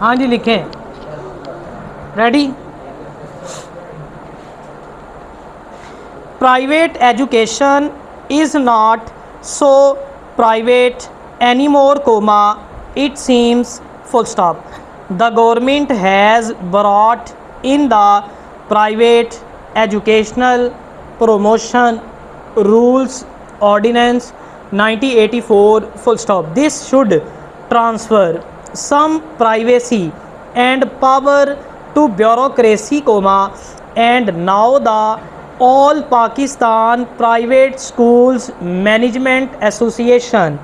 हाँ जी लिखें। Ready. Private education is not so private anymore, it seems, full stop. The government has brought in the private educational promotion rules ordinance 1984, full stop. This should transfer some privacy and power to bureaucracy, and now the All Pakistan Private Schools Management Association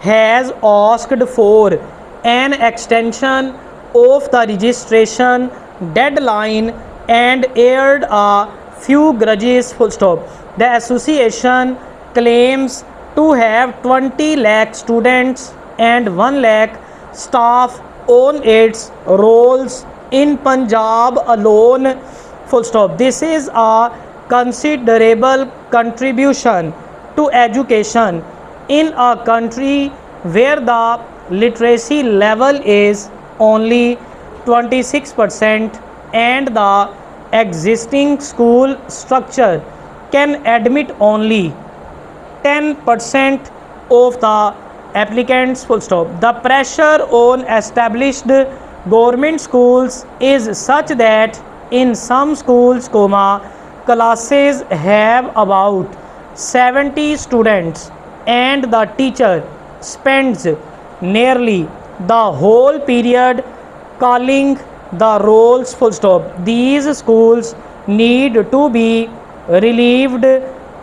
has asked for an extension of the registration deadline and aired a few grudges, full stop. The association claims to have 20 lakh students and 1 lakh staff on its rolls in Punjab alone, full stop. This is a considerable contribution to education in a country where the literacy level is only 26% and the existing school structure can admit only 10% of the applicants, full stop. The pressure on established government schools is such that in some schools, classes have about 70 students and the teacher spends nearly the whole period calling the rolls, full stop. These schools need to be relieved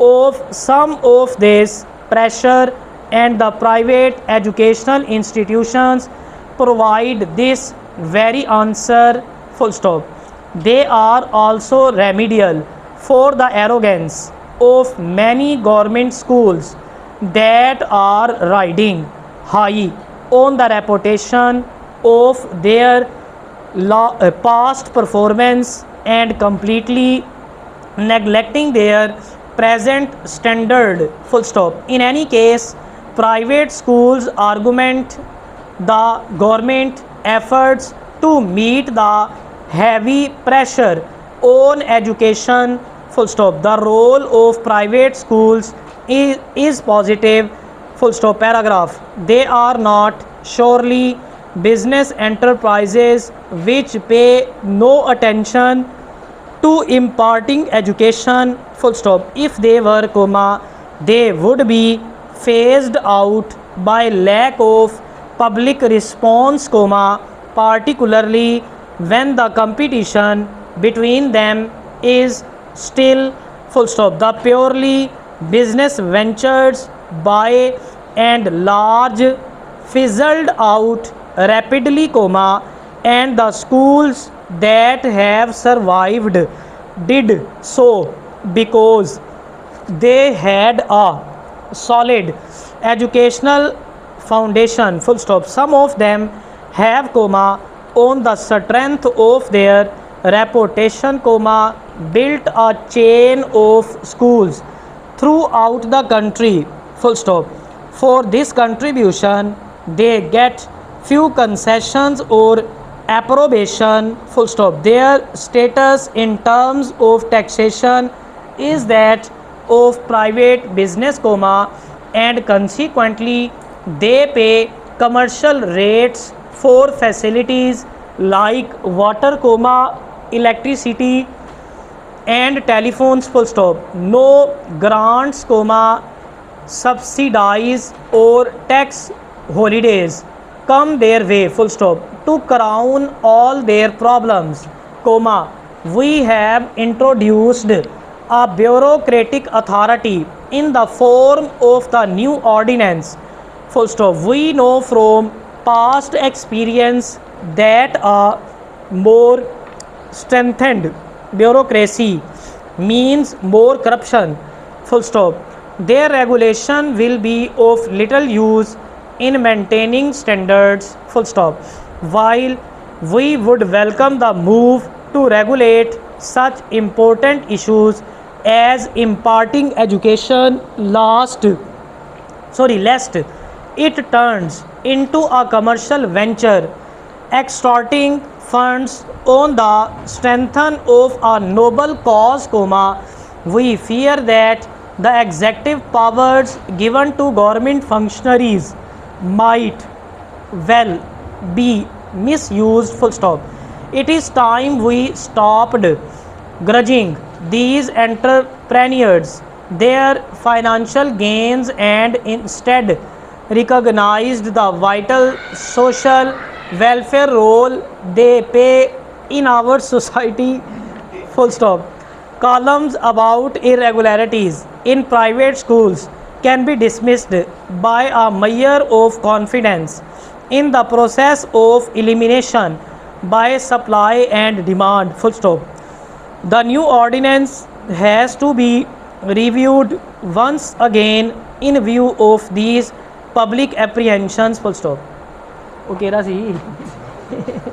of some of this pressure, and the private educational institutions provide this very answer, full stop. They are also remedial for the arrogance of many government schools that are riding high on the reputation of their past performance and completely neglecting their present standard, full stop. In any case, private schools argument the government efforts to meet the heavy pressure on education, full stop. The role of private schools is positive, full stop. Paragraph. They are not surely business enterprises which pay no attention to imparting education, full stop. If they were, they would be phased out by lack of public response, particularly when the competition between them is still, full stop. The purely business ventures by and large fizzled out rapidly, and the schools that have survived did so because they had a solid educational foundation, full stop. Some of them have, on the strength of their reputation, built a chain of schools throughout the country, full stop. For this contribution they get few concessions or approbation, full stop. Their status in terms of taxation is that of private business, and consequently they pay commercial rates for facilities like water, electricity and telephones, full stop. No grants, subsidies or tax holidays come their way, full stop. To crown all their problems, we have introduced a bureaucratic authority in the form of the new ordinance, full stop. We know from past experience that a more strengthened bureaucracy means more corruption, full stop. Their regulation will be of little use in maintaining standards, full stop. While we would welcome the move to regulate such important issues as imparting education, lest it turns into a commercial venture extorting funds on the strength of a noble cause, comma, we fear that the executive powers given to government functionaries might well be misused, full stop. It is time we stopped grudging these entrepreneurs their financial gains and instead recognized the vital social welfare role they play in our society, full stop. Columns about irregularities in private schools can be dismissed by a measure of confidence in the process of elimination by supply and demand, full stop. The new ordinance has to be reviewed once again in view of these public apprehensions, full stop. Okay, Rasi.